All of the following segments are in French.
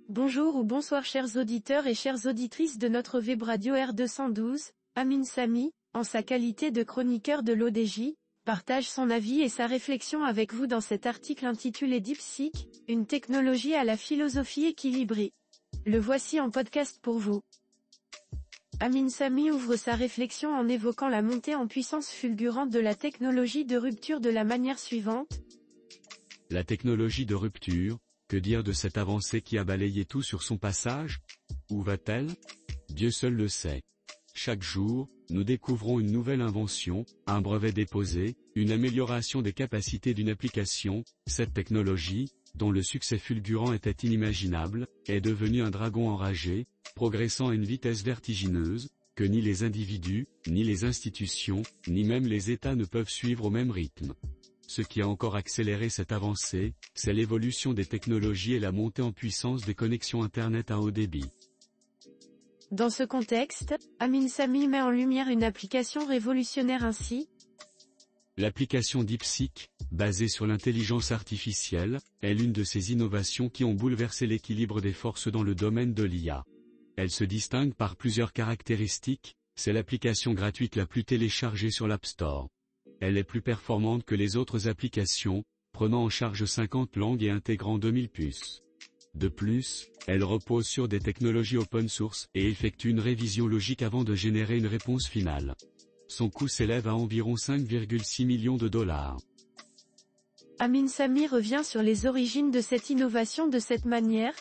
Bonjour ou bonsoir chers auditeurs et chères auditrices de notre web radio R212, Amin Samy, en sa qualité de chroniqueur de l'ODJ, partage son avis et sa réflexion avec vous dans cet article intitulé DeepSeek, une technologie à la philosophie équilibrée. Le voici en podcast pour vous. Amin Samy ouvre sa réflexion en évoquant la montée en puissance fulgurante de la technologie de rupture de la manière suivante. La technologie de rupture, que dire de cette avancée qui a balayé tout sur son passage? Où va-t-elle? Dieu seul le sait. Chaque jour, nous découvrons une nouvelle invention, un brevet déposé, une amélioration des capacités d'une application. Cette technologie, dont le succès fulgurant était inimaginable, est devenue un dragon enragé, progressant à une vitesse vertigineuse, que ni les individus, ni les institutions, ni même les États ne peuvent suivre au même rythme. Ce qui a encore accéléré cette avancée, c'est l'évolution des technologies et la montée en puissance des connexions Internet à haut débit. Dans ce contexte, Amin Samy met en lumière une application révolutionnaire ainsi. L'application DeepSeek, basée sur l'intelligence artificielle, est l'une de ces innovations qui ont bouleversé l'équilibre des forces dans le domaine de l'IA. Elle se distingue par plusieurs caractéristiques, c'est l'application gratuite la plus téléchargée sur l'App Store. Elle est plus performante que les autres applications, prenant en charge 50 langues et intégrant 2000 puces. De plus, elle repose sur des technologies open source et effectue une révision logique avant de générer une réponse finale. Son coût s'élève à environ 5,6 millions de dollars. Amin Samy revient sur les origines de cette innovation de cette manière.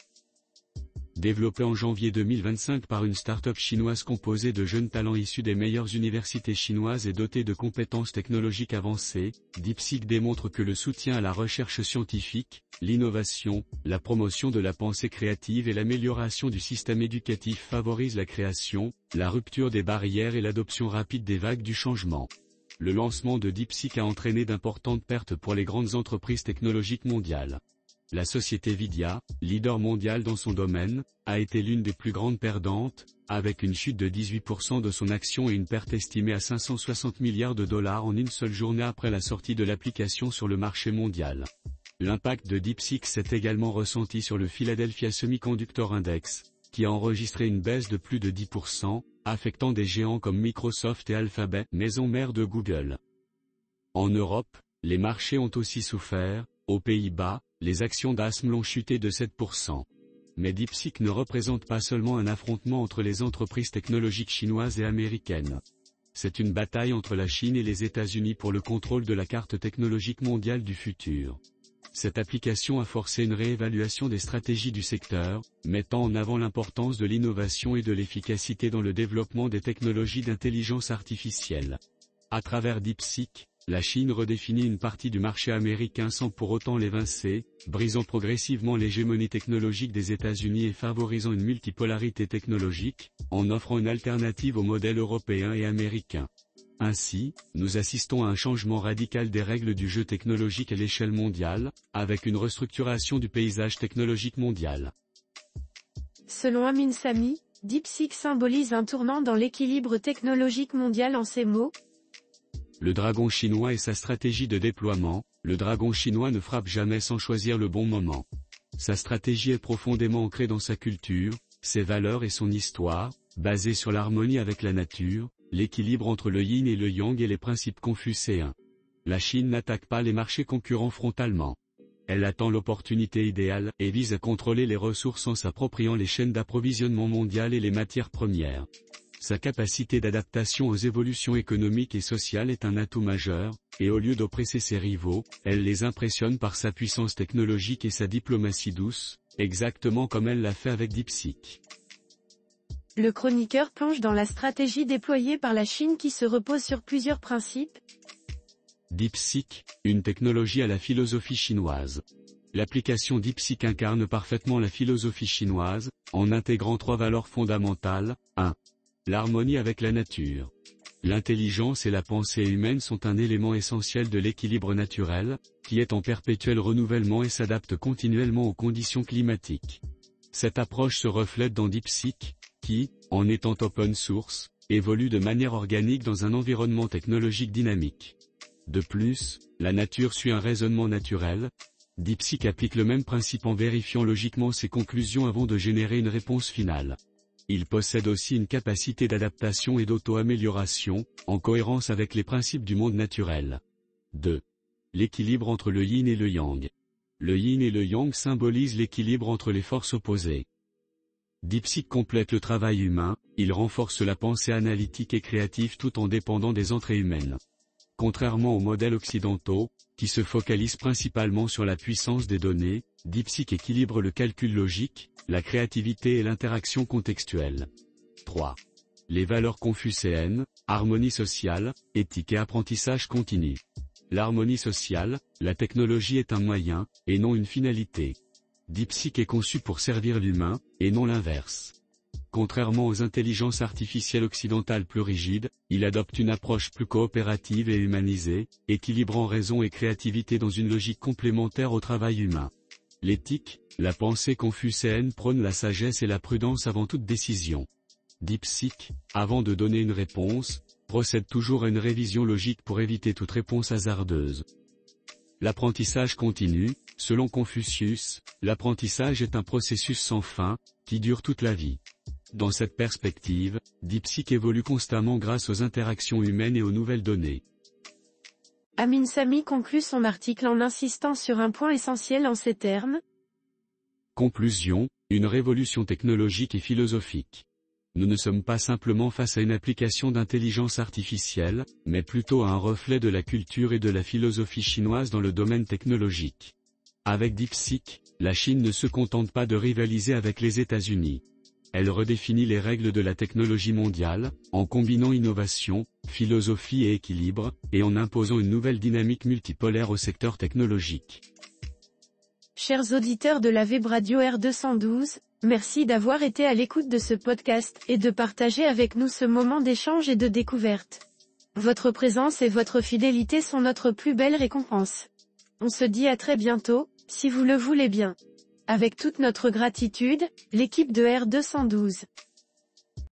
Développée en janvier 2025 par une start-up chinoise composée de jeunes talents issus des meilleures universités chinoises et dotée de compétences technologiques avancées, DeepSeek démontre que le soutien à la recherche scientifique, l'innovation, la promotion de la pensée créative et l'amélioration du système éducatif favorisent la création, la rupture des barrières et l'adoption rapide des vagues du changement. Le lancement de DeepSeek a entraîné d'importantes pertes pour les grandes entreprises technologiques mondiales. La société Nvidia, leader mondial dans son domaine, a été l'une des plus grandes perdantes, avec une chute de 18% de son action et une perte estimée à 560 milliards de dollars en une seule journée après la sortie de l'application sur le marché mondial. L'impact de DeepSeek s'est également ressenti sur le Philadelphia Semiconductor Index, qui a enregistré une baisse de plus de 10%, affectant des géants comme Microsoft et Alphabet, maison mère de Google. En Europe, les marchés ont aussi souffert. Aux Pays-Bas, les actions d'ASML ont chuté de 7%. Mais DeepSeek ne représente pas seulement un affrontement entre les entreprises technologiques chinoises et américaines. C'est une bataille entre la Chine et les États-Unis pour le contrôle de la carte technologique mondiale du futur. Cette application a forcé une réévaluation des stratégies du secteur, mettant en avant l'importance de l'innovation et de l'efficacité dans le développement des technologies d'intelligence artificielle. À travers DeepSeek, la Chine redéfinit une partie du marché américain sans pour autant l'évincer, brisant progressivement l'hégémonie technologique des États-Unis et favorisant une multipolarité technologique, en offrant une alternative aux modèles européens et américains. Ainsi, nous assistons à un changement radical des règles du jeu technologique à l'échelle mondiale, avec une restructuration du paysage technologique mondial. Selon Amin Samy, DeepSeek symbolise un tournant dans l'équilibre technologique mondial en ces mots. Le dragon chinois et sa stratégie de déploiement. Le dragon chinois ne frappe jamais sans choisir le bon moment. Sa stratégie est profondément ancrée dans sa culture, ses valeurs et son histoire, basée sur l'harmonie avec la nature, l'équilibre entre le yin et le yang et les principes confucéens. La Chine n'attaque pas les marchés concurrents frontalement. Elle attend l'opportunité idéale et vise à contrôler les ressources en s'appropriant les chaînes d'approvisionnement mondiales et les matières premières. Sa capacité d'adaptation aux évolutions économiques et sociales est un atout majeur, et au lieu d'oppresser ses rivaux, elle les impressionne par sa puissance technologique et sa diplomatie douce, exactement comme elle l'a fait avec DeepSeek. Le chroniqueur plonge dans la stratégie déployée par la Chine qui se repose sur plusieurs principes. DeepSeek, une technologie à la philosophie chinoise. L'application DeepSeek incarne parfaitement la philosophie chinoise, en intégrant 3 valeurs fondamentales. 1. L'harmonie avec la nature. L'intelligence et la pensée humaine sont un élément essentiel de l'équilibre naturel, qui est en perpétuel renouvellement et s'adapte continuellement aux conditions climatiques. Cette approche se reflète dans DeepSeek, qui, en étant open source, évolue de manière organique dans un environnement technologique dynamique. De plus, la nature suit un raisonnement naturel, DeepSeek applique le même principe en vérifiant logiquement ses conclusions avant de générer une réponse finale. Il possède aussi une capacité d'adaptation et d'auto-amélioration, en cohérence avec les principes du monde naturel. 2. L'équilibre entre le yin et le yang. Le yin et le yang symbolisent l'équilibre entre les forces opposées. DeepSeek complète le travail humain, il renforce la pensée analytique et créative tout en dépendant des entrées humaines. Contrairement aux modèles occidentaux, qui se focalisent principalement sur la puissance des données, DeepSeek équilibre le calcul logique, la créativité et l'interaction contextuelle. 3. Les valeurs confucéennes, harmonie sociale, éthique et apprentissage continu. L'harmonie sociale, la technologie est un moyen, et non une finalité. DeepSeek est conçu pour servir l'humain, et non l'inverse. Contrairement aux intelligences artificielles occidentales plus rigides, il adopte une approche plus coopérative et humanisée, équilibrant raison et créativité dans une logique complémentaire au travail humain. L'éthique, la pensée confucéenne prône la sagesse et la prudence avant toute décision. DeepSeek, avant de donner une réponse, procède toujours à une révision logique pour éviter toute réponse hasardeuse. L'apprentissage continu, selon Confucius, l'apprentissage est un processus sans fin, qui dure toute la vie. Dans cette perspective, DeepSeek évolue constamment grâce aux interactions humaines et aux nouvelles données. Amin Samy conclut son article en insistant sur un point essentiel en ces termes. Conclusion, une révolution technologique et philosophique. Nous ne sommes pas simplement face à une application d'intelligence artificielle, mais plutôt à un reflet de la culture et de la philosophie chinoise dans le domaine technologique. Avec DeepSeek, la Chine ne se contente pas de rivaliser avec les États-Unis. Elle redéfinit les règles de la technologie mondiale, en combinant innovation, philosophie et équilibre, et en imposant une nouvelle dynamique multipolaire au secteur technologique. Chers auditeurs de la Web Radio R212, merci d'avoir été à l'écoute de ce podcast et de partager avec nous ce moment d'échange et de découverte. Votre présence et votre fidélité sont notre plus belle récompense. On se dit à très bientôt, si vous le voulez bien. Avec toute notre gratitude, l'équipe de R212.